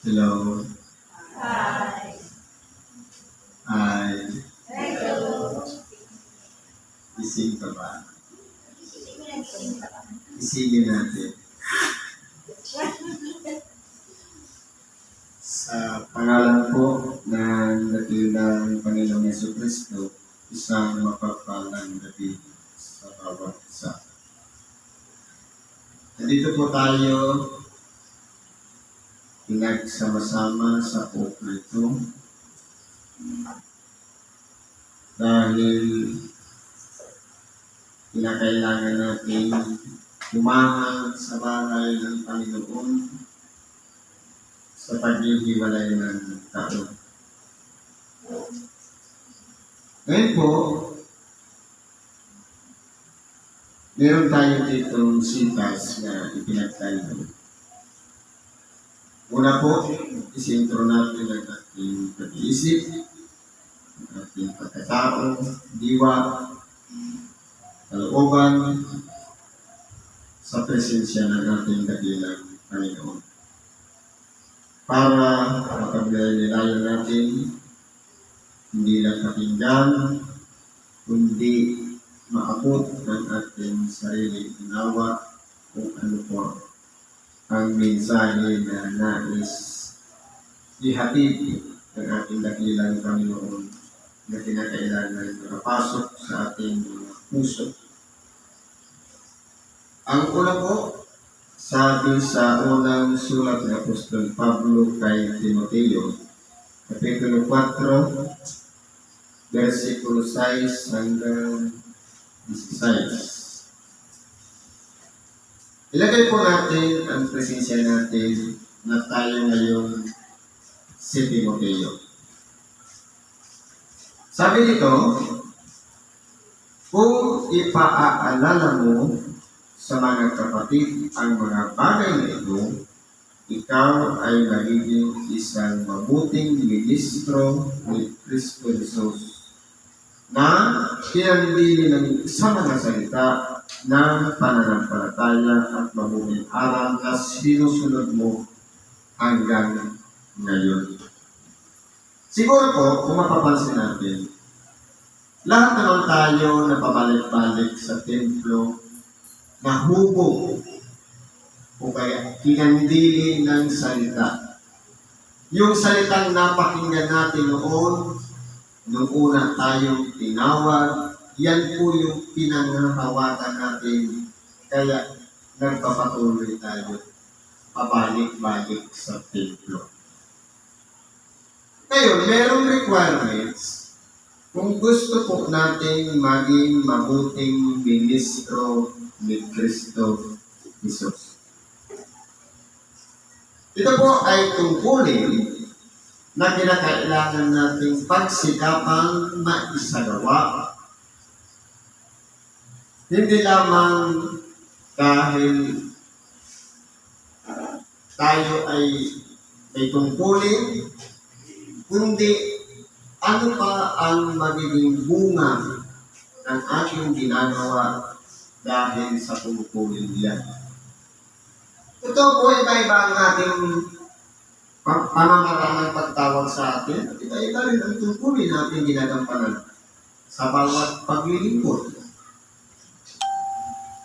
Hello. Hi. Ay, Hello. gising ka ba? Isingin natin. Sa pangalan po ng dakilang Panginoong Jesucristo, isang mapagpalang gabi sa bawat isa. Nandito po tayo pinagsama-sama sa pokro ito dahil kinakailangan natin umahal sa bahay ng Panginoon sa paghihiwalay ng tao. Ngayon po, meron tayo ditong sitas na ipinagtayo. Una po, isintro natin ang ating pag-iisip, ang ating pagkatao, diwa, kalooban, sa presensya ng ating dakilang Panginoon. Para mapaglaylayan natin, hindi lang pakinggan, kundi maabot ng ating sariling unawa kung ano po ang mensahe na nais ihatid ng ating dakilang Panginoon na kinakailangan makapasok sa ating mga puso. Ang una po, sabi sa unang sulat ng Apostol Pablo kay Timoteo, Kapitulo 4, versikulo 6 hanggang 16. Ilagay po natin ang presensya natin na tayo ngayong si Timoteo. Sabi dito, kung ipaaalala mo sa mga kapatid ang mga bagay na ito, ikaw ay magiging isang mabuting ministro ni Kristo Jesus na pinanili ng sa mga salita ng pananampalataya at mabuting aral na sinusunod mo hanggang ngayon. Siguro po, kung mapapansin natin, lahat naman tayo na pabalik-balik sa templo na hubog o kaya kinandili ng salita. Yung salitang napakinggan natin noon, nung una tayong tinawag, yan po yung pinangahawakan natin. Kaya nagpapatuloy tayo pabalik-balik sa templo. Ngayon, merong requirements kung gusto po natin maging mabuting ministro ni Kristo Jesus. Ito po ay tungkulin na kinakailangan nating pagsikapan na isagawa. Hindi lamang dahil tayo ay may tungkulin, kundi ano pa ang magiging bunga ng ating ginagawa dahil sa tungkulin niya. Ito po, iba-iba ang ating pamamaraan ng pagtawag sa atin. Iba-iba rin ang tungkulin natin ginagampanan sa bawat paglilingkod.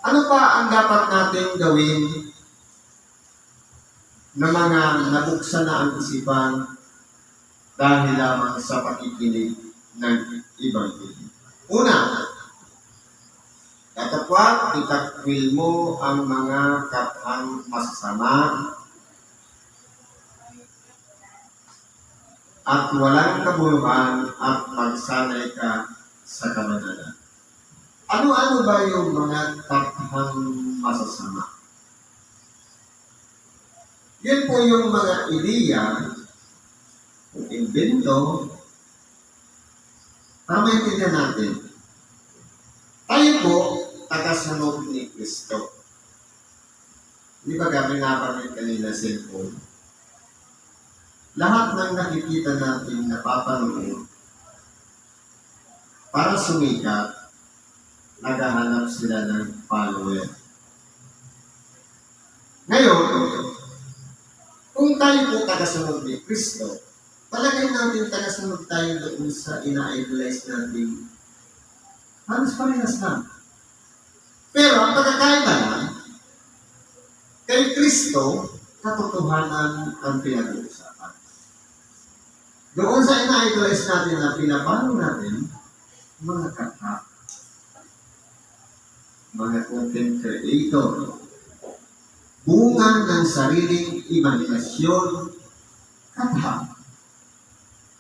Ano pa ang dapat natin gawin na mga nabuksan na ang isipan dahil lamang sa pakikinig ng Ebanghelyo? Una, datapwat itakwil mo ang mga katang masasama at walang kabuluhan at magsanay ka sa kabanalan. Ano-ano ba yung mga katang masasama? Yun po yung mga ideya, invento, para maintindihan natin. Tayo po, tagasunod ni Kristo. Di ba kami napanit kanina cellphone? Lahat ng nakikita natin napapanood, para sumikat, naghahanap sila ng follower. Ngayon, kung Kung tayo po tagasunod ni Kristo, palagay natin tagasunod tayo doon sa ina-idolize natin. Halos parehas lang. Pero ang pagkakaiba lang, kay Kristo, katotohanan ang pinag-uusapan. Doon sa ina-idolize natin na pinapano natin, mga kata, mga content creator, bunga ng sariling imahinasyon, kata.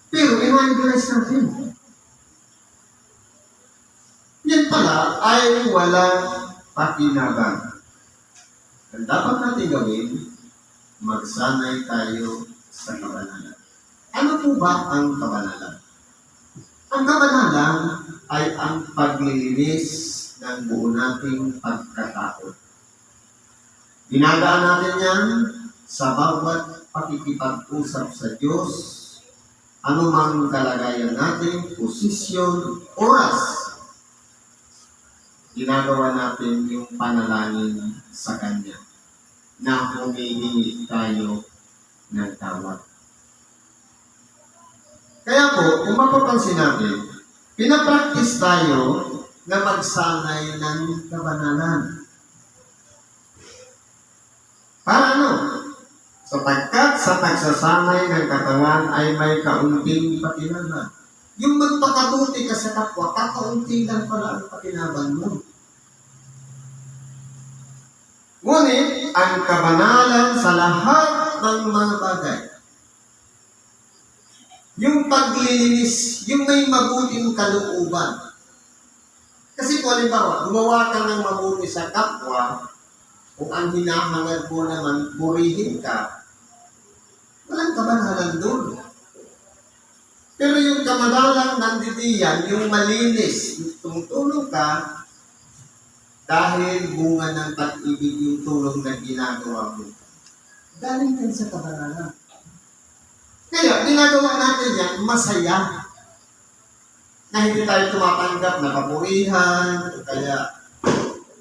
Pero ina-idolize natin. Yan pala ay walang pakinabang. Ang dapat natin gawin, magsanay tayo sa kabanalan. Ano po ba ang kabanalan? Ang kabanalan ay ang paglilinis ng buo nating pagkatao. Ginagawa natin yan sa bawat pakikipag-usap sa Diyos, anumang kalagayan natin, posisyon, oras. Ginagawa natin yung panalangin sa Kanya na humihingi tayo ng tawad. Kaya po, kung mapapansin natin, pinapractice tayo na magsanay ng kabanalan. Para ano? Sapagkat sa pagsasanay ng katawan ay may kaunting pakinabang. Yung magpakabuti ka sa kapwa, kakaunti lang pala ang pakinabang mo. Ngunit, ang kabanalan sa lahat ng mga bagay, yung paglilinis, yung may mabuting kalooban. Kasi kung halimbawa, gumawa ka ng mabuti sa kapwa, kung ang hinahangad mo naman, purihin ka, walang kabanalan doon. Pero yung kabanalan nandidiyan, yung malinis, tumutulong ka, dahil bunga ng pag-ibig yung tulong na ginagawa mo. Galing din sa kabanalan. Kaya, ginagawa natin yan, masaya. Na hindi tayo tumatanggap na papurihan, kaya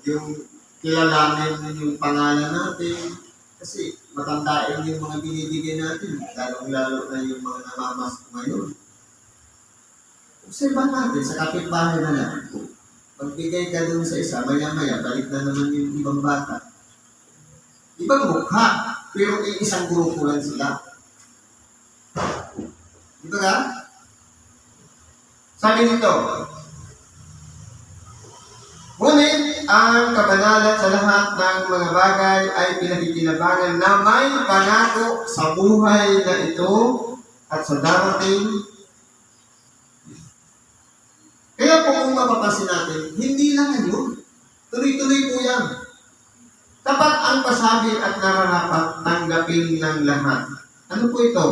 yung kilalanin yung pangalan natin, kasi matandain yung mga binibigay natin, lalong-lalo na yung mga namamas ngayon. Obserbahan natin sa kapitbahay na lang. Magbigay ka doon sa isa, maya-maya, balik na naman yung ibang bata. Ibang mukha, pero isang grupo lang sila. Dito ka? Sabi nito, ngunit ang kabanalan sa lahat ng mga bagay ay pinagkikinabangan na may pangako sa buhay na ito at sa darating. Kaya po kung mapapansin natin, hindi lang ngayon. Tuloy-tuloy po yan. Tapat ang pasabi at nararapat tanggapin ng lahat. Ano po ito?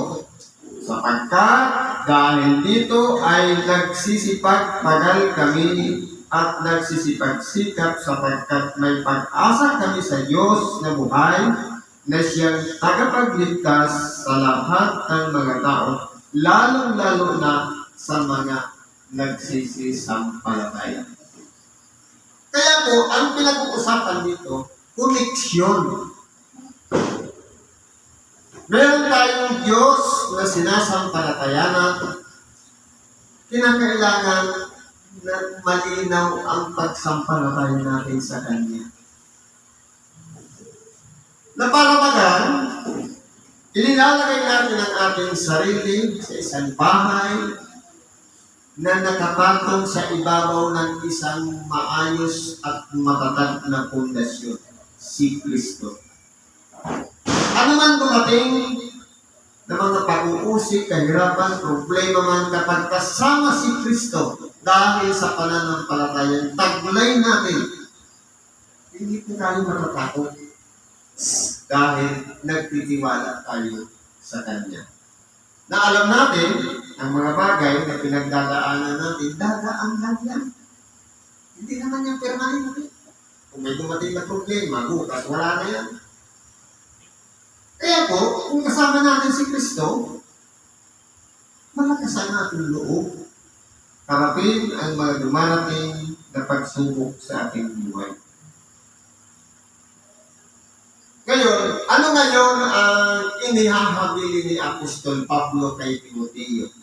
Sapagkat dahil dito ay nagsisipag-pagal kami at nagsisipag-sikap sapagkat may pag-asa kami sa Diyos na buhay na siyang tagapagligtas sa lahat ng mga tao, lalong-lalo na sa mga nagsisisampalataya. Kaya po, ang pinag-uusapan dito, koneksyon. Meron tayong Diyos na sinasampalatayanan, kinakailangan na malinaw ang pagsampalataya natin sa Kanya. Na para bagan, inilalagay natin ang ating sarili sa isang bahay na nakapatong sa ibabaw ng isang maayos at matatag na pundasyon, si Kristo. Ano man dumating na mga pag-uusik, kahirapan, problema man kapag kasama si Kristo dahil sa pananampalatayang taglay natin, hindi po tayo matatakot dahil nagtitiwala tayo sa Kanya. Na alam natin, ang mga bagay na pinagdadaanan natin, dadaan lang yan. Hindi naman yung permanente. Kung may dumating na problema, bukas, wala na yan. Kaya po, kung kasama natin si Kristo, malakas ang ating loob. Harapin ang mga dumarating na pagsubok sa ating buhay. Ngayon, ano ngayon ang inihahabilin ni Apostol Pablo kay Timoteo?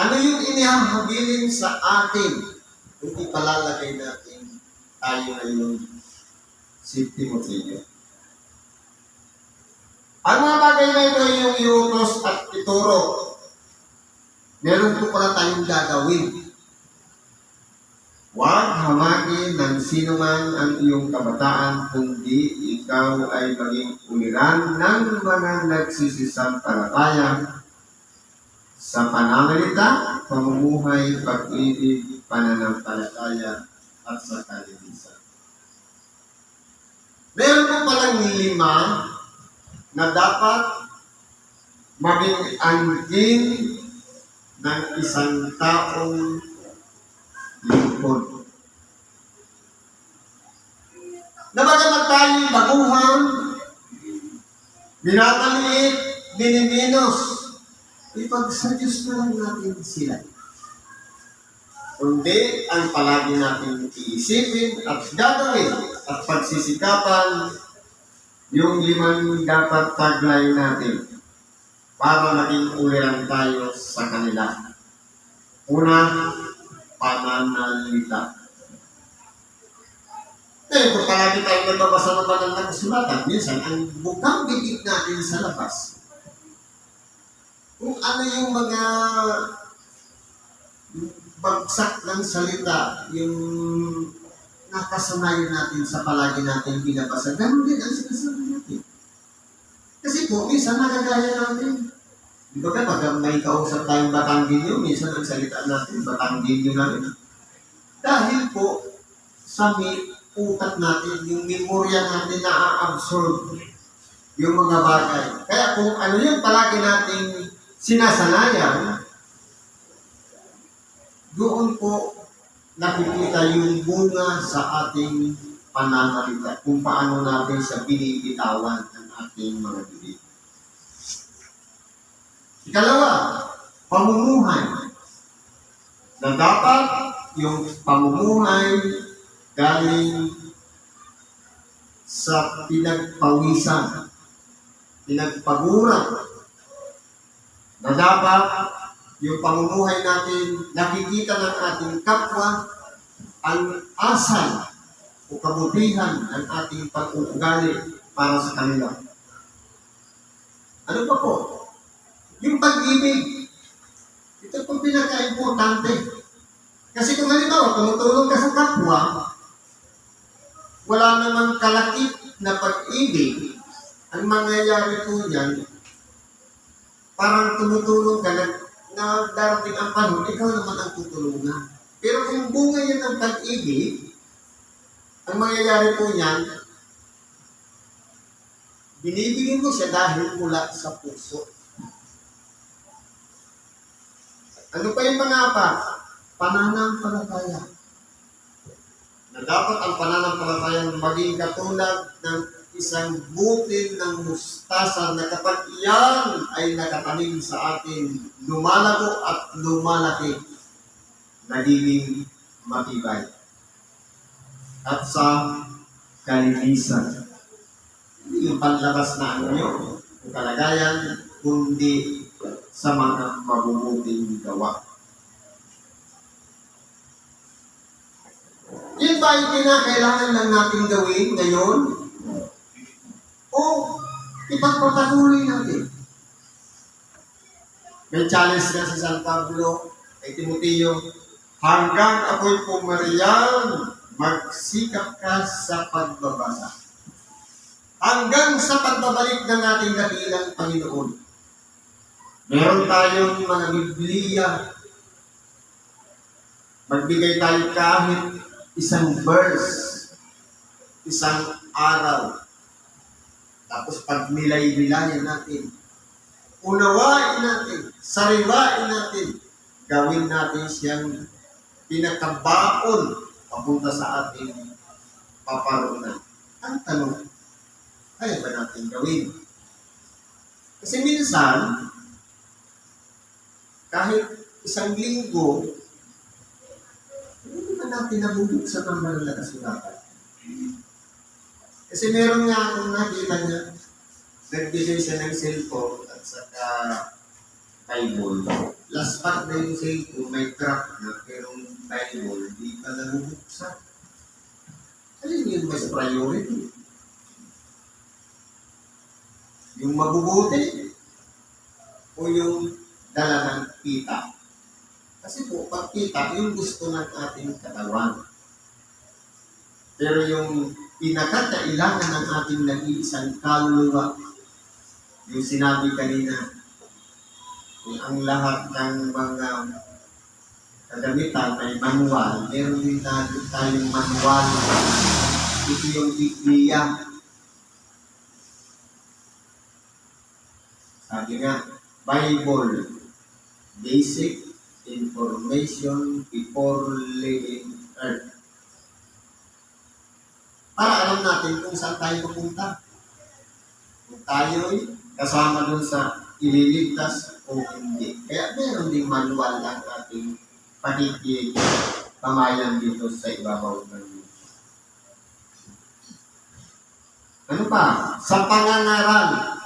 Ano yung inihahabilin sa atin kung ipalalagay natin tayo ngayon si Timoteo? Ang mga bagay na ito yung iutos at ituro. Meron po pala tayong gagawin. Huwag hamakin ng sino man ang iyong kabataan, kundi ikaw ay maging uliran ng mga nagsisisampalataya sa pananalita, pamumuhay, pag-ibig, pananampalataya, at sa kalinisan. Meron po palang 5 na dapat maging anggin ng isang taong lingkod. Na bagamat tayo'y baguhan, binabaliit, biniminos, ipag-sa Diyos na lang natin sila. Kundi ang palagi natin iisipin at gagawin at pagsisikapan yung 5 dapat taglay natin para maging uliran tayo sa kanila. Una, pananalita. Ngayon, kung palagi tayo nagbabasa ng banal na kasulatan, minsan ang bukang bibig natin sa labas, kung ano yung mga bagsak ng salita, yung nakasanayan natin sa palagi natin binabasa, ganun din ang sinasabi natin. Kasi po, minsan nagagaya natin. Di ba pag may kausap tayong Batanggilyo, minsan ang salita natin, Batanggilyo natin. Dahil po, sa utak natin, yung memorya natin na-absorb yung mga bagay. Kaya kung ano yung palagi nating sinasanayan, doon po nakikita yung bunga sa ating pananalita, kung paano natin sa binibitawan ng ating mga bibig. Ikalawa, pamumuhay. Na dapat yung pamumuhay galing sa pinagpawisan, pinagpaguran. Na dapat yung pamumuhay natin, nakikita ng ating kapwa ang asal o kabutihan ng ating pag-uugali para sa kanila. Ano pa po? Yung pag-ibig. Ito po pinaka-importante. Kasi kung halimbawa, tumutulong ka sa kapwa, wala namang kalakip na pag-ibig, ang mangyayari po yan, parang tumutulong ka na darating ang panahon, ikaw naman ang tutulungan. Pero kung bunga yan ng pag-ibig, ang mangyayari po yan, binibigyan mo siya dahil mula sa puso. Ano pa yung pangapa? Pananampalataya. Na dapat ang pananampalataya maging katulad ng isang butil ng mustasa na kapag iyan ay nakatanim sa atin, lumalago at lumalaki, nagiging matibay. At sa kalinisan. Hindi yung panlabas na anyo, o kalagayan, kundi sa mga mabubuting gawa. Yun ba yung kinakailangan lang natin gawin ngayon? O ipagpapatuloy natin? May challenge na si San Pablo kay Timoteo, hanggang ako'y pumariyan, magsikap ka sa pagbabasa. Hanggang sa pagbabalik ng ating dakilang Panginoon. Meron tayong mga Biblia. Magbigay tayo kahit isang verse, isang araw. Tapos pag nilay-nilayan natin, unawain natin, sariwain natin, gawin natin siyang pinakabaon papunta sa ating paparunan. Ang tanong, kaya ba natin gawin? Kasi minsan, kahit isang linggo, hindi ba natin nabubuksan ang banal na kasulatan? Kasi meron nga akong nakita niya, nagbigay siya ng cellphone at saka Bible. Last part na yung cellphone, may crack na, pero yung Bible, di pa nabubuksan. Alin yun mas priority? Yung mabubuti o yung dala ng kita? Kasi po, pag kita, yung gusto ng ating katawan. Pero yung pinakakailangan ng ating nag-iisang kaluluwa, yung sinabi kanina, ang lahat ng mga kagamitan ay manual. Meron din tayong manual. Ito yung Biblia. Sabi nga, Bible, basic information before leaving earth. Para alam natin kung saan tayo pupunta. Kung tayo'y kasama dun sa ililigtas o hindi. Kaya meron ding manual ang ating pakikipamayan dito sa ibabaw ng Diyos. Ano pa? Sa pangangaral.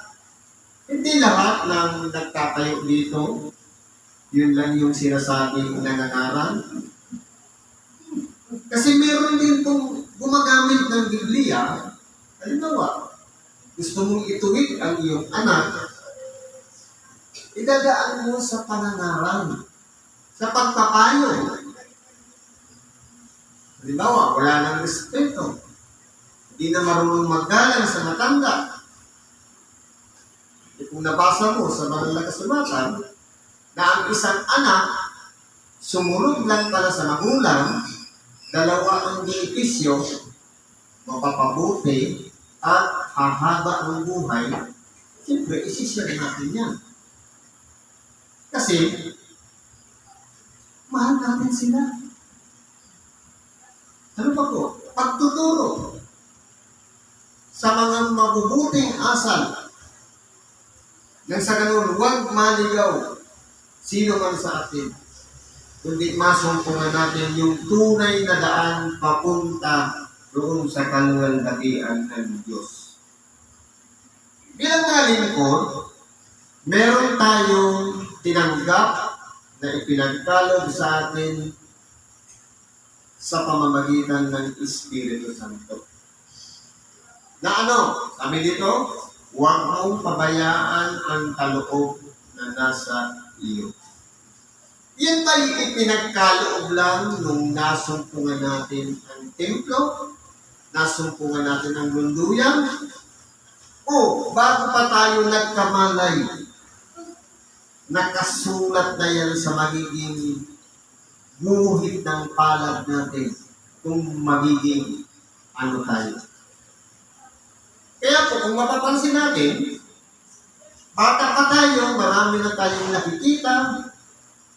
Hindi lahat ng nagtatayo dito, yun lang yung sinasabing nangangaral. Kasi meron din itong gumagamit ng Biblia. Halimbawa, gusto mong ituwid ang iyong anak, idadaan mo sa panangaral, sa pagpapayo. Halimbawa, wala nang respeto. Hindi na marunong maggalang sa matanda. Kung nabasa mo sa banal na kasulatan, na ang isang anak, sumunod lang pala sa magulang, dalawa ang benepisyo, mapapabuti, at hahaba ng buhay, siyempre, isishare natin yan. Kasi, mahal natin sila. Ano pa po? Pagtuturo sa mga mabubuting asal. Nang sa ganun, huwag maligaw sino man sa atin. Kundi masumpungan natin yung tunay na daan papunta doon sa kaluwalhatian ng Diyos. Bilang mga lingkod, meron tayong tinanggap na ipinagkaloob sa atin sa pamamagitan ng Espiritu Santo. Na ano? Sabi dito, huwag mong pabayaan ang kaloob na nasa iyo. Yan ba yung ipinagkaloob lang nung nasumpungan natin ang templo? Nasumpungan natin ang lunduyan? O bago pa tayo nagkamalay, nakasulat na yan sa magiging guhit ng palad natin kung magiging ano tayo. Kaya po, kung mapapansin natin, bata pa tayo, marami na tayong nakikita,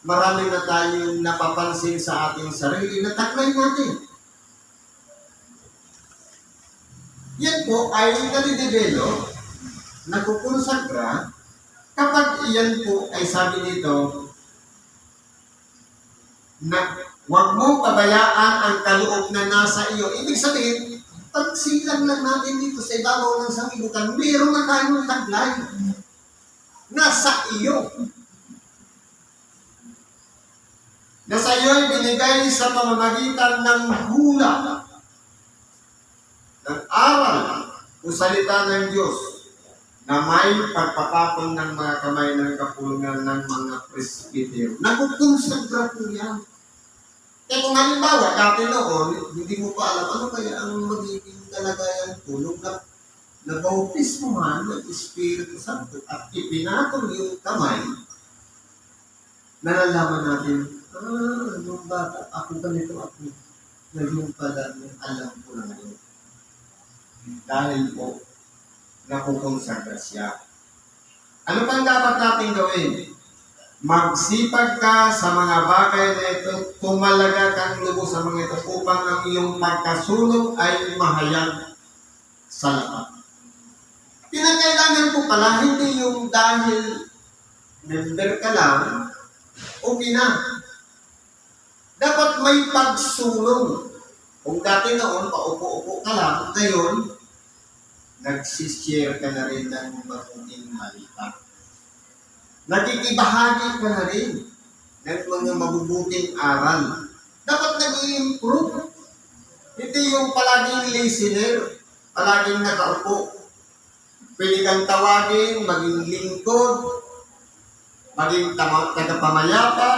marami na tayong napapansin sa ating sarili na taklay natin. Yan po ay nalidevelop, nagkukonsagra, kapag iyan po ay sabi dito, na huwag mong pabayaan ang kaloob na nasa iyo. Ibig sabihin, pag silang lang natin dito sa ibabaw ng sanglibutan, meron na tayong taglay. Nasa iyo. Nasa iyo ay binigay sa pamamagitan ng hula, ng aral, o salita ng Diyos, na may pagpapatong ng mga kamay ng kapulungan ng mga presbytero. Nagkukonsagra po yan. Kaya kung halimbawa, dati noon, hindi mo pa alam ano kaya ang magiging kalagayan po nung nabautismuhan ng Espiritu Santo at ipinatong yung kamay, nalalaman natin, nung bata, ako ganito ako, naging pala yung alam ko na ngayon. Dahil po, nakukonsagra siya. Ano pang dapat natin gawin? Magsipag ka sa mga bagay na ito, tumalaga kang lubos sa mga ito upang ang iyong pagkasunod ay mahayag sa lahat. Pinakailangan po pala, hindi yung dahil member ka lang, okay na. Dapat may pagsulong. Kung dati noon, paupo-upo ka lang, ngayon, nagsishare ka na rin ng mabuting balita. Nakikibahagi ka na rin ng mga mabubuting aral. Dapat nag-i-improve. Hindi yung palaging listener, palaging nakaupo. Pwede kang tawagin, maging lingkod, maging tagapamayapa,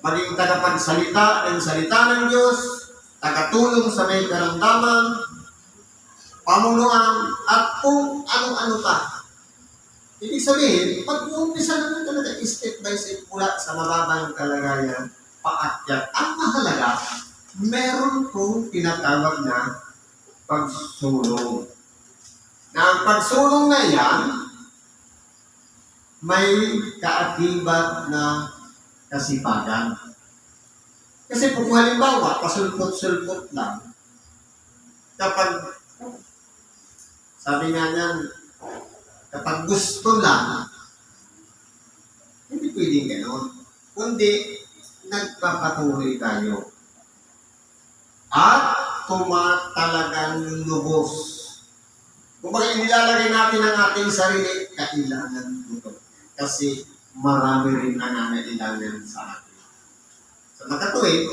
maging tagapagsalita ng salita ng Diyos, tagatulong sa may karamdaman, pamunuan, at kung ano-ano pa. Ibig sabihin, pag-uumpisa naman talaga step by step mula sa mababang kalagayan, paakyat. Ang mahalaga, meron pong tinatawag na pagsulong. Na ang pagsulong na yan, may kaakibat na kasipagan. Kasi kung halimbawa, pasulpot-sulpot lang, kapag, sabi nga niyan, kapag gusto lang, hindi pwedeng gano'n. Kundi, nagpapatuloy tayo. At tumatalagang lubos. Kung bakit nilalagay natin ang ating sarili, kailangan ito. Kasi marami rin ang nangailangan sa atin. Sa makatuwid,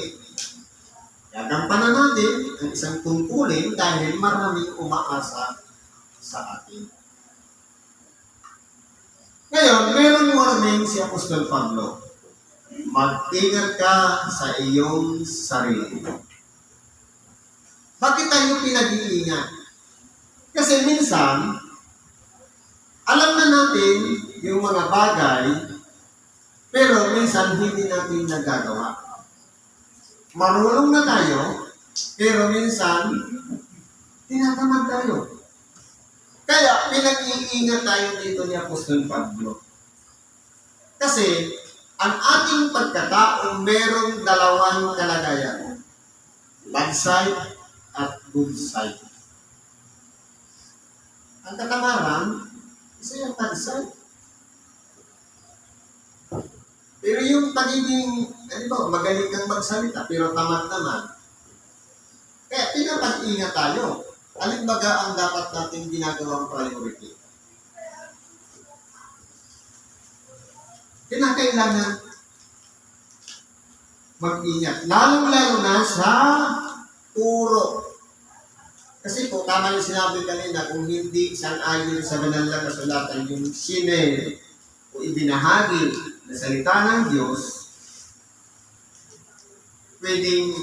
gagampanan natin ang isang tungkulin dahil maraming umaasa sa atin. Ngayon, meron warning si Apostol Pablo. Mag-ingat ka sa iyong sarili. Bakit tayo pinag-iingat? Kasi minsan, alam na natin yung mga bagay, pero minsan hindi natin nagagawa. Marunong na tayo, pero minsan, tinatamad tayo. Kaya, pinag-iingat tayo dito ni Apostol Pablo. Kasi, ang ating pagkatao merong dalawang kalagayan. Bad side at good side. Ang katamaran, isa yung bad side. Pero yung pagiging, magaling kang magsalita, pero tamad naman. Kaya, pinapag-ingat tayo. Alin baga ang dapat natin ginagawang priority? Kinakailangan mag-ingat. Lalong-lalo na sa turo. Kasi po, tama yung sinabi kanina, kung hindi sang-ayon sa banal na kasulatan yung sinare o ibinahagi na salita ng Diyos, pwedeng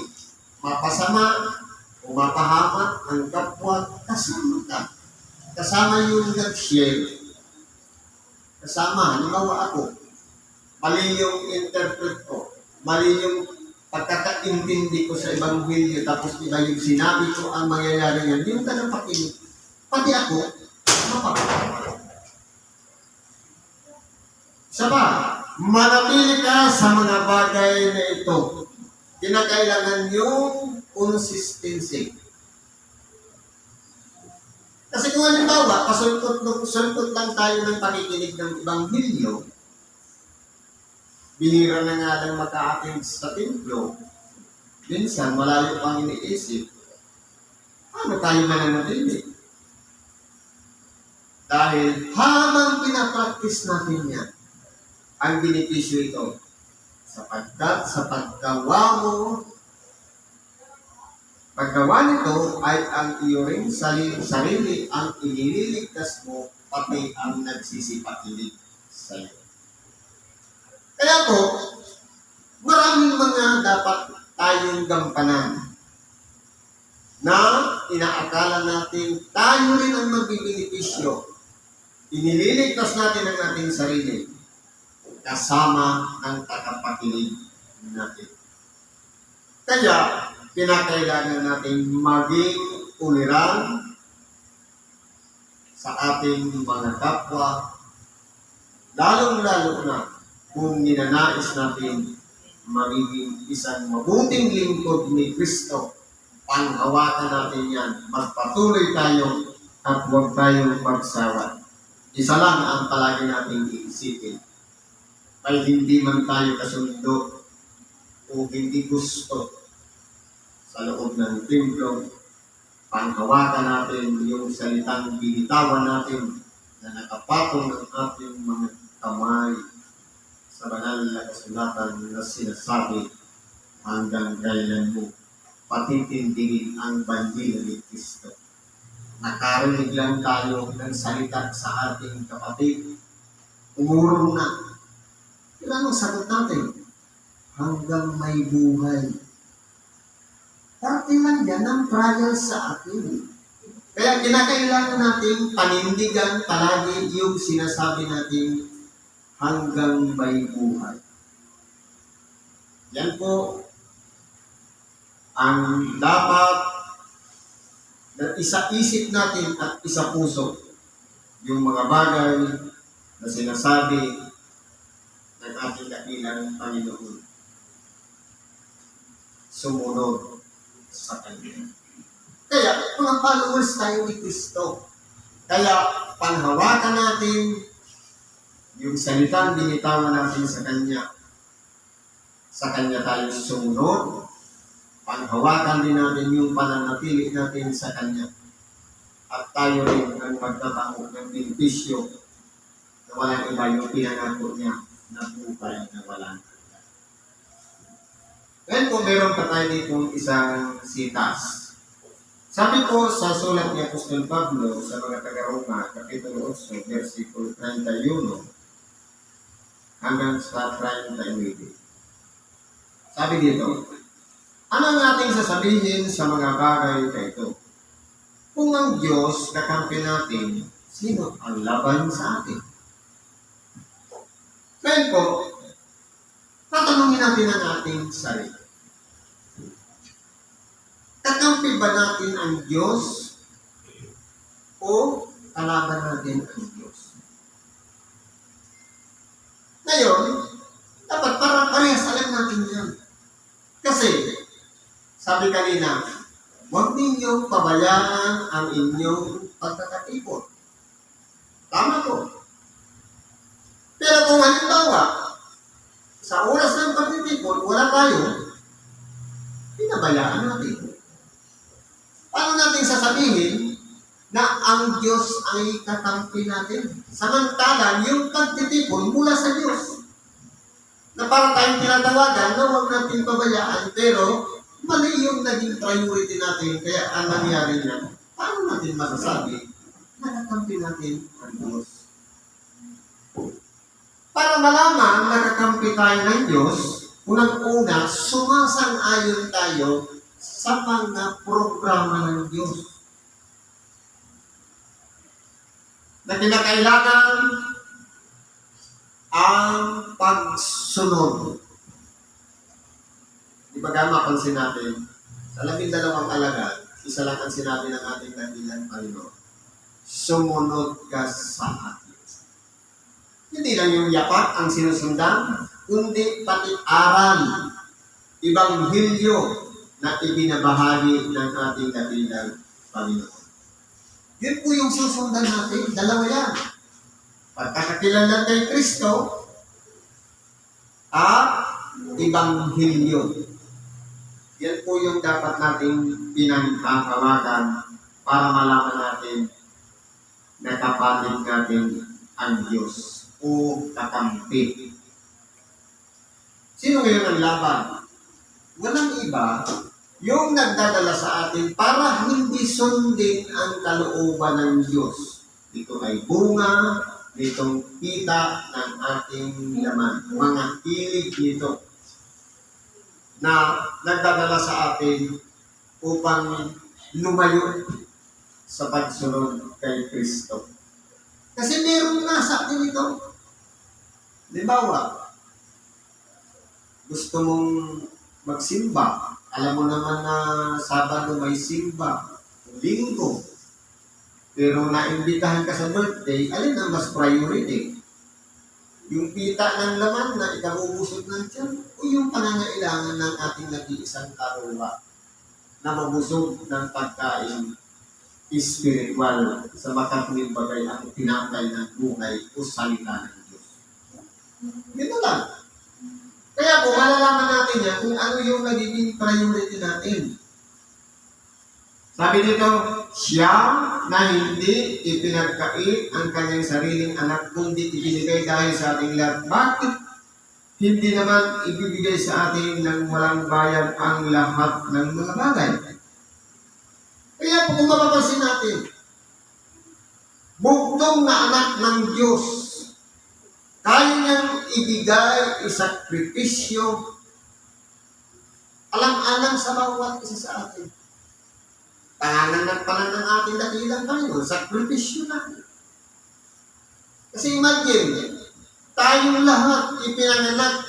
mapasama o mapahamak ang kapwa, kasama ka. Kasama yung nag-share. Kasama, halimbawa ako, mali yung interpret ko, mali yung pagkakaintindi ko sa Ebanghelyo, tapos iba yung sinabi ko ang mangyayari yan, yung tagapakinig, pati ako, mapapakawa. Isa pa, manatili ka sa mga bagay na ito. Kinakailangan yung consistency. Kasi kung halimbawa, pasulpot lang tayo ng pakikinig ng Ebanghelyo, bihira na nga lang maka-attend sa templo, minsan malayo pang iniisip, ano tayo mananatili? Dahil habang pinapraktis natin yan, ang benepisyo ito, sapagkat sa paggawa nito ay ang iyong sarili ang ilililigtas mo, pati ang nagsisipakilig sa iyo. Kaya po, maraming mga dapat tayong gampanan na inaakala natin tayo rin ang magbibenepisyo. Inililigtas natin ang ating sarili kasama ng tagapakinig natin. Kaya, kinakailangan natin maging uliran sa ating mga kapwa, lalong-lalo na kung ninanais natin magiging isang mabuting lingkod ni Kristo. Panghawakan natin yan. Magpatuloy tayo at huwag tayong magsawa. Isa lang ang palagi nating iisipin. Ay hindi man tayo kasundo o hindi gusto sa loob ng templo, panghawakan natin yung salitang binitawan natin na nakapatong ng ating mga kamay sa banal na kasulatan na sinasabi, hanggang kailan mo patitindigin ang bandila ni Kristo. Nakarinig lang tayo ng salita sa ating kapatid. Umurong na. Ilan ang sagot natin? Hanggang may buhay. Parte lang yan ang trial sa atin. Kaya kinakailangan natin panindigan palagi yung sinasabi natin hanggang may buhay. Yan po ang dapat na isa-isip natin at isa-puso yung mga bagay na sinasabi ng ating dakilang Panginoon. Sumunod sa Kanya. Kaya, mga followers tayo ni Kristo. Kaya, panhawakan natin yung salitang binitawan natin sa Kanya. Sa Kanya tayo sumunod. Panhawakan din natin yung pananatili natin sa Kanya. At tayo rin ang magtatango ng benepisyo na walang iba yung pinangako niya na buhay na walang hanggan. Ngayon po, meron pa tayo ditong isang sitas. Sabi po sa sulat ni Apostol Pablo sa mga taga-Roma, Kapitulo 8, versikulo 31 hanggang sa 39. Sabi dito, ano ang ating sasabihin sa mga bagay na ito? Kung ang Diyos kakampi natin, sino ang laban sa atin? Ngayon po, tatanungin natin ang ating sarili. Kakampi ba natin ang Diyos o kalaban natin ang Diyos? Ngayon, dapat parehas alam natin yan. Kasi, sabi kanina, huwag ninyong pabayaan ang inyong pagkakatipon. Tama po. Pero kung halimbawa, sa oras ng pagtitipon, wala tayo, pinabayaan natin. Paano natin sasabihin na ang Diyos ay kakampi natin? Samantalang yung pagtitipon mula sa Diyos. Na parang tayong tinatawagan na huwag natin pabayaan, pero mali yung naging priority natin. Kaya ang nangyari niya, paano natin masasabi na kakampi natin ang Diyos? Para malaman na kakampi tayo ng Diyos, unang-una, sumasang-ayon tayo sa mga programa ng Diyos. Na kinakailangan ang pagsunod. Di ba mapansin natin, sa 12 alagad, isa lang ang sinabi ng ating dakilang Panginoon, sumunod ka sa akin. Hindi lang yung yapak ang sinusundan, kundi pati aral, ibanghilyo na ibinabahagi ng ating dakilang Panginoon. Yun po yung susundan natin, dalawa yan. Pagkakakilala kay Kristo at ibanghilyo. Yan po yung dapat nating pinanghahawakan para malaman natin na kapatid natin ang Diyos o kakampi. Sino ngayon ang laban? Walang iba yung nagdadala sa atin para hindi sundin ang kalooban ng Diyos. Ito ay bunga, itong kita ng ating laman. Mga hilig nito na nagdadala sa atin upang lumayo sa pagsunod kay Kristo. Kasi meron nga sa atin ito. Halimbawa, gusto mong magsimba. Alam mo naman na Sabado may simba, Linggo. Pero naimbitahan ka sa birthday, alin ang mas priority? Yung kita ng laman na ikabubusog ng tiyan o yung pangangailangan ng ating nag-iisang karuwa na mabusog ng pagkain spiritual sa makatuwing bagay ang tinatay ng buhay o salita ng Diyos. Ito lang. Kaya po, malalaman natin yan kung ano yung nagiging priority natin. Sabi dito, siya na hindi ipinagkait ang kanyang sariling anak, kundi ibinigay dahil sa ating lahat. Bakit hindi naman ibibigay sa atin ng walang bayad ang lahat ng mga bagay? Kaya po kung mapapansin natin, bugtong na anak ng Diyos, kaya niyang ibigay isakripisyo, alang-alang sa bawat isa sa atin. Pananampalan ng ating dakilang Panginoon, sakripisyo natin. Kasi imagine, tayong lahat ipinanganak,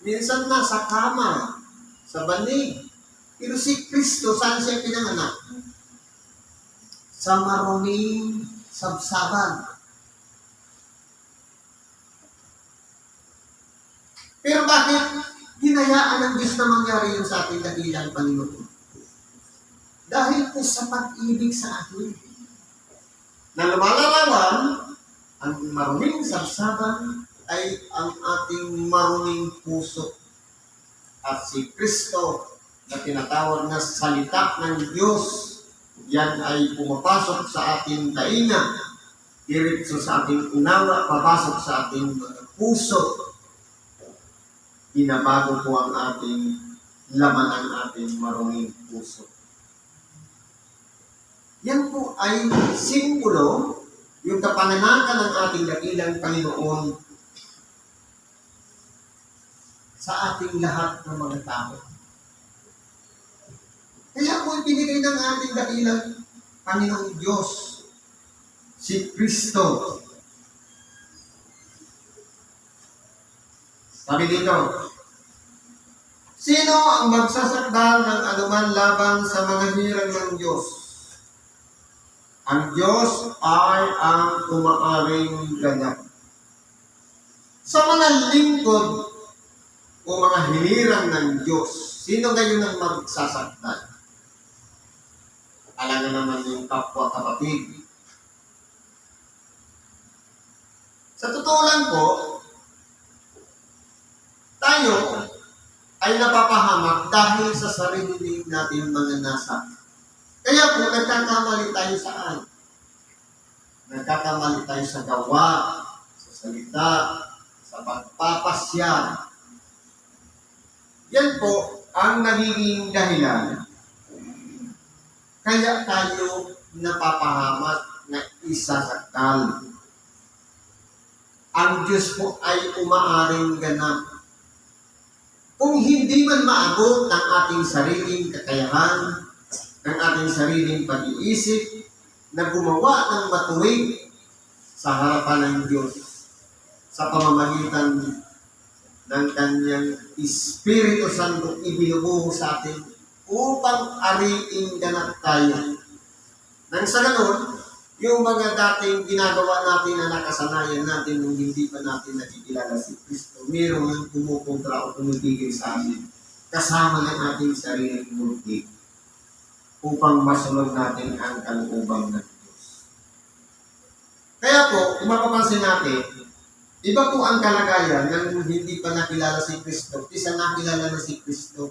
minsan na sa kama, sa banig. Pero si Kristo, saan siya pinanganak? Sa maruming sabsaban. Pero bakit hinayaan ng Diyos na mangyari yun sa ating dakilang Panginoon? Dahil po sa pag-ibig sa atin. Na lumalarawan, ang maruming sabsaban ay ang ating maruming puso. At si Kristo na tinatawag na salita ng Diyos, yan ay pumapasok sa ating tainga, diretso sa ating unawa, papasok sa ating mga puso. Binabago po ang ating laman ng ating maruming puso. Yan po ay simbolo, yung kapananakan ng ating dakilang Panginoon sa ating lahat ng mga tao. Kaya po ibinigay ng ating dakilang Panginoong Diyos, si Kristo. Sabi dito, sino ang magsasakdal ng anuman laban sa mga hirang ng Diyos? Ang Diyos ay ang umaaring ganap. Sa mga lingkod o mga hinirang ng Diyos, sino ngayon ang magsasakdal? Alam na naman yung kapwa kapatid. Sa totoo lang po, tayo ay napapahamak dahil sa sarili natin mga nasa. Kaya po, nagkakamali tayo saan? Nagkakamali tayo sa gawa, sa salita, sa pagpapasya. Yan po ang nagiging dahilan. Kaya tayo napapahamak na isasakdal. Ang Diyos po ay umaaring ganap. Kung hindi man maabot ang ating sariling kakayahan, ng ating sariling pag-iisip, na gumawa ng matuwid sa harapan ng Diyos sa pamamagitan ng Kanyang Espiritu Santo ibinubuho sa atin upang ariing ganap tayo. Nang sa ganon, yung mga dating ginagawa natin na nakasanayan natin nung hindi pa natin nakikilala si Kristo, mayroon ng kumukontra o tumibigay sa atin kasama ng ating sariling murti upang masunod natin ang kalooban ng Diyos. Kaya po, kung mapapansin natin, iba po ang kalagayan ng hindi pa nakilala si Kristo, isa nakilala na si Kristo.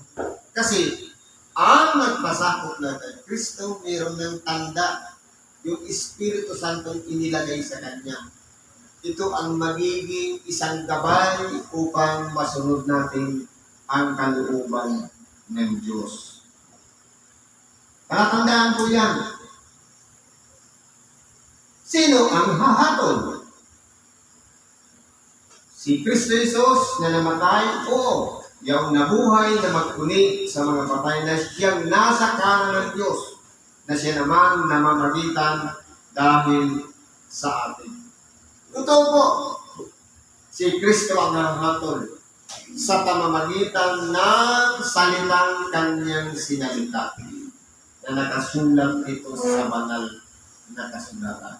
Kasi, ang nagpasakop na kay Kristo, mayroon ng tanda, yung Espiritu Santo inilagay sa Kanya. Ito ang magiging isang gabay upang masunod natin ang kalooban ng Diyos. Tatandaan po yan. Sino ang hahatol? Si Kristo Jesus na namatay o yung nabuhay na magkuni sa mga patay na siyang nasa kanan ng Diyos na siya naman namamagitan dahil sa atin. Totoo po, si Kristo ang hahatol sa pamamagitan ng salitang Kanyang sinalita na nakasulat ito sa banal na kasulatan.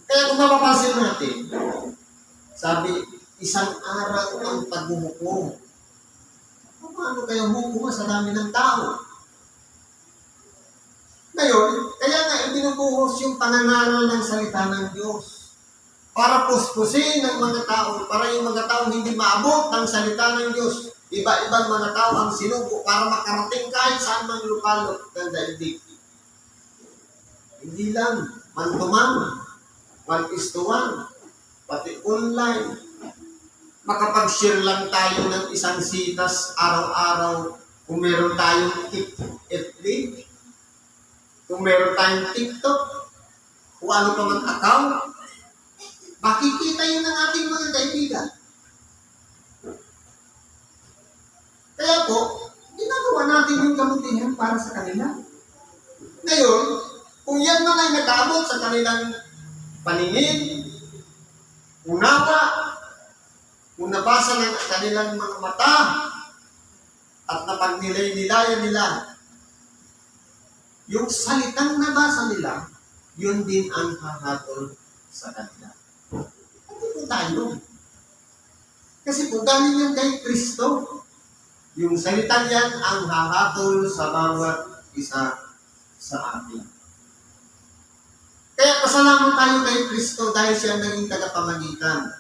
Kaya kung mapapansin natin, sabi, isang araw ang paghuhukom. Paano kaya hukuman sa dami ng tao? Ngayon, kaya nga ibinubuhos yung panangaral ng salita ng Diyos para puspusin ng mga tao, para yung mga tao hindi maabot ng salita ng Diyos. Iba-ibang mga tao ang sinugo para makarating kahit saan mang lupalop ng daigdig. Hindi lang, man-to-man, 1:1, pati online. Makapag-share lang tayo ng isang sitas araw-araw kung meron tayong FB, kung meron tayong TikTok, kung ano pa man account, makikita yun ng ating mga kaibigan. Kaya po, ginagawa natin yung kabutihan para sa kanila. Ngayon, kung yan man ay nag-aabot sa kanilang paningin, unawa, kung nabasa ng kanilang mga mata, at napagnilay-nilayan nila, yung salitang nabasa nila, yun din ang hahatol sa kanila. Ano po tayo? Kasi po, galing yan kay Kristo. Yung salitang yan ang hahatol sa bawat isa sa atin. Kaya pasalamat tayo kay Kristo dahil siya naging tagapamagitan.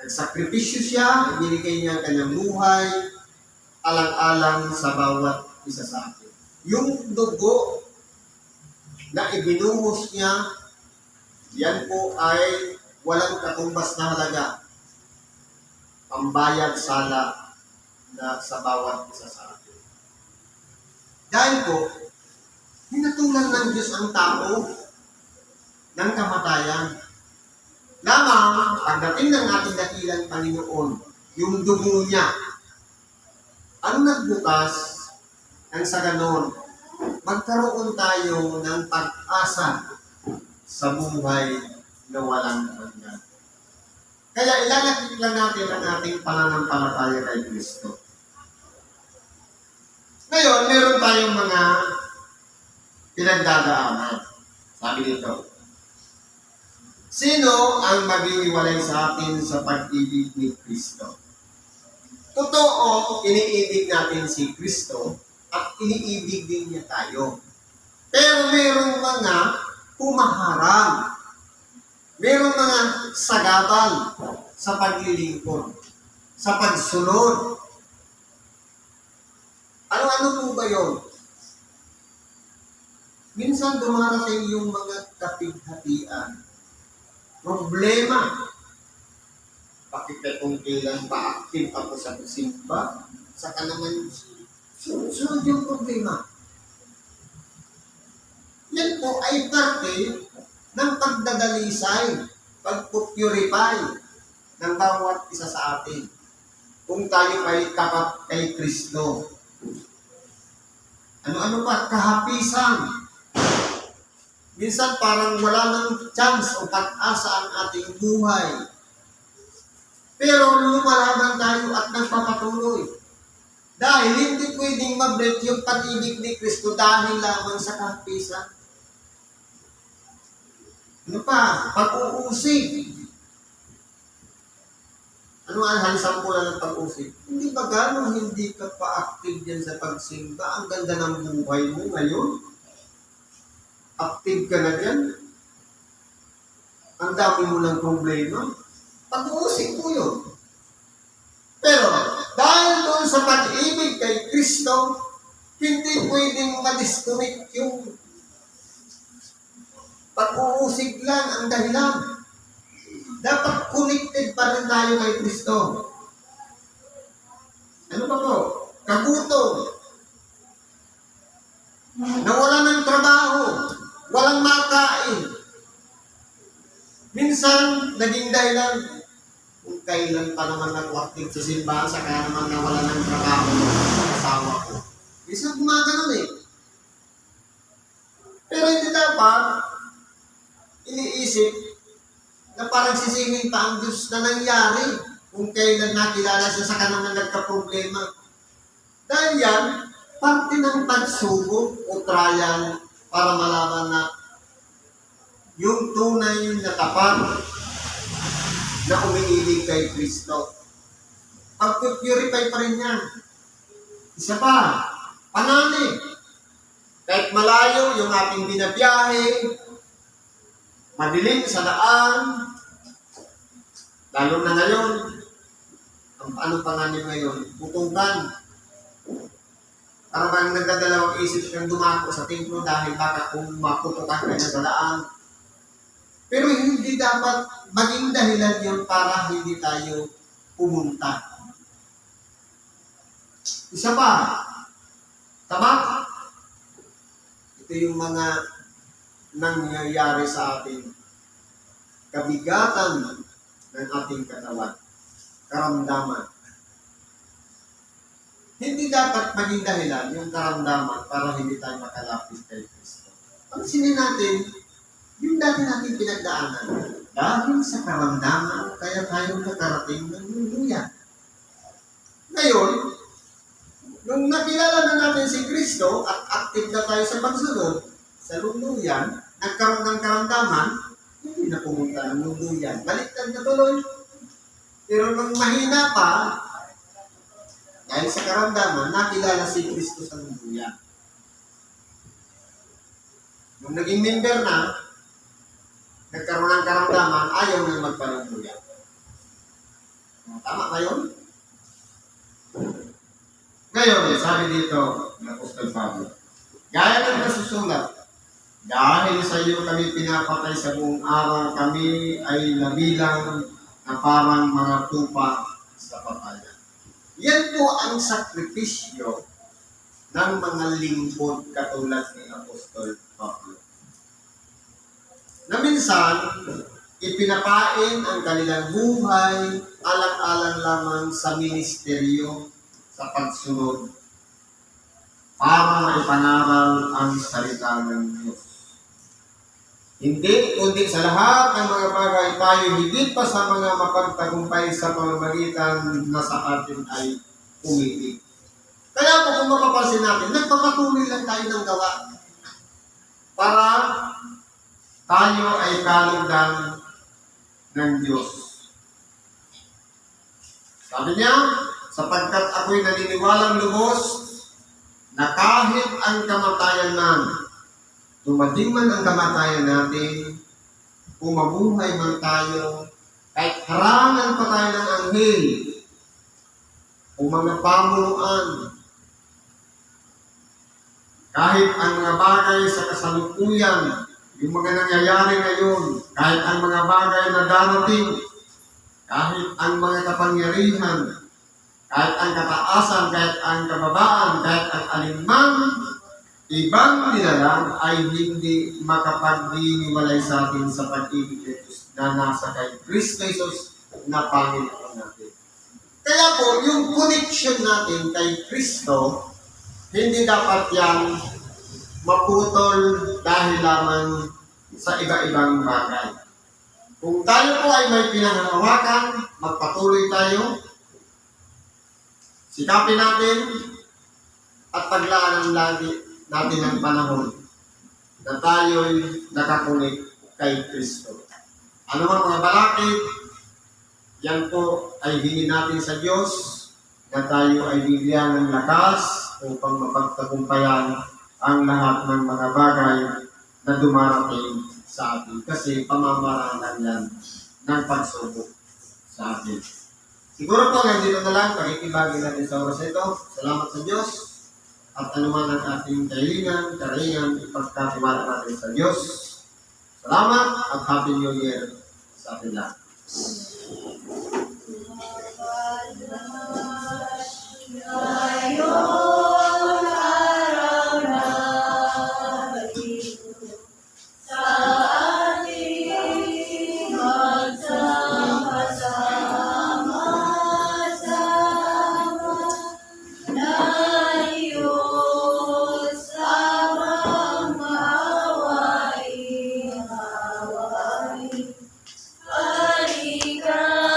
Nagsakripisyo siya, ibinigay niya ang kanyang buhay, alang-alang sa bawat isa sa atin. Yung dugo na ibinuhos niya, yan po ay walang katumbas na halaga. Pambayad sala na sa bawat isa sa atin. Dahil po, hinatulan ng Diyos ang tao ng kamatayan. Lamang, pagdating ng ating dakilang Panginoon, yung dugo niya, ang nagbukas ng sa ganon, magkaroon tayo ng pag-asa sa buhay na walang hanggan. Kaya ilalagay lang natin ang ating pananampalataya kay Kristo. Ngayon, meron tayong mga pinagdadaanan. Sabi dito, sino ang maghiwalay sa atin sa pag-ibig ni Kristo? Totoo, iniibig natin si Kristo at iniibig din niya tayo. Pero merong mga humaharang. Merong mga sagabal sa paglilingkod, sa pagsunod. Ano-ano po ba yun? Minsan dumarating yung mga kapighatian. Problema. Bakit kung kailan pa-active ako sa simba, saka naman sunod yung problema. Yan po ay parte ng pagdadalisay, pagpupurify ng bawat isa sa atin. Kung tayo ay tapat kay Kristo. Ano-ano pa? Kahapisan. Minsan parang wala nang chance o pag-asa ang ating buhay. Pero lumalaban tayo at nagpapatuloy. Dahil hindi pwedeng mabreak yung pag-ibig ni Kristo dahil lamang sa kahapisan. Ano pa? Pag-uusig. Ano ang halisampulan ng pag-uusig? Hindi ba gano'ng hindi ka pa-active dyan sa pagsimba? Ang ganda ng buhay mo ngayon. Active ka na dyan. Ang dami mo ng problema. Pag-uusig mo yun. Pero, dahil doon sa pag-ibig kay Kristo, hindi pwedeng ma-disconnect yung pag-uusig lang ang dahilan. Dapat connected pa rin tayo kay Kristo. Ano pa po? Kagutom. Nawala ng trabaho. Walang makain. Minsan, naging dahilan, kung kailan pa naman ako-active sa simbahan, saka naman nawala ng trabaho sa asawa ko. Minsan gumaganon eh. Pero hindi dapat iniisip na parang sisingin pa ang Diyos na nangyari kung kailan nakilala siya sa kanang nagka-problema. Dahil yan, parte ng pagsubok o trial para malaman na yung tunay na tapat na umiibig kay Kristo. Pag-purify pa rin yan. Isa pa, panani. Kahit malayo yung ating binabiyahe, madilim sa daan, lalo na ngayon, Ano pa nga niyo ngayon? Putukan. Para bang nagdadalawang isip siyang dumako sa templo dahil baka kung maputukan ka niya sa daan. Pero hindi dapat maging dahilan yun para hindi tayo pumunta. Isa pa, tabak. Ito yung mga nangyayari sa atin. Kabigatan ng ating katawan. Karamdaman. Hindi dapat maging dahilan yung karamdaman para hindi tayo makalapit kay Kristo. Pansinin natin, yung dati natin pinagdaanan, dahil sa karamdaman, kaya tayo nakarating ng luluyan. Ngayon, nung nakilala na natin si Kristo at active na tayo sa pagsunod, sa luluyan, nagkaroon ng karamdaman, hindi na pumunta ng luluyan. Baliktad na tuloy. Pero nung mahina pa, dahil sa karamdaman, nakilala si Kristo sa luluyan. Nung naging member na, nagkaroon ng karamdaman, ayaw na magpaluluyan. Tama ba yun? Ngayon, sabi dito ng Apostol Pablo, gaya ng nasusulat, dahil sa iyo kami pinapatay sa buong araw, kami ay nabilang na parang mga tupa sa patayan. Yan po ang sakripisyo ng mga lingkod katulad ni Apostol Pablo. Na minsan, ipinapain ang kanilang buhay alang-alang lamang sa ministeryo, sa pagsunod, para maipangaral ang salita ng Diyos. Hindi, kundi sa lahat ng mga bagay tayo, higit pa sa mga mapagtagumpay sa pamamagitan na sa atin ay umitig. Kaya po kung mapapansin natin, nagpapatuloy lang tayo ng gawa para tayo ay kalugdan ng Diyos. Sabi niya, sapagkat ako'y naniniwalang lubos na kahit ang kamatayan namin, dumating man ang kamatayan natin, kung mabuhay man tayo, kahit harangan pa tayo ng anghel, o mga pamunuan, kahit ang mga bagay sa kasalukuyan, yung mga nangyayari ngayon, kahit ang mga bagay na darating, kahit ang mga kapangyarihan, kahit ang kataasan, kahit ang kababaan, kahit ang alinman, ibang nilalang ay hindi makapagniniwalay sa atin sa pag-ibig ni Diyos na nasa kay Kristo Jesus na Panginoon natin. Kaya po, yung connection natin kay Kristo, hindi dapat yan maputol dahil lamang sa iba-ibang bagay. Kung tayo po ay may pinangahawakan, magpatuloy tayo, sikapin natin at paglaanan lagi natin ang panahon na tayo'y nakakunik kay Kristo. Ano man mga balakid, yan po ay hingin natin sa Diyos na tayo ay bigyan ng lakas upang mapagtagumpayan ang lahat ng mga bagay na dumarating sa atin. Kasi pamamaraanan yan ng pagsubok sa atin. Siguro po, nandito na lang, pakikibagin natin sa oras ito. Salamat sa Diyos. At anuman ang ating kahilingan, karaingan, ipagkatiwala natin sa Diyos. Salamat at Happy New Year sa atin lahat.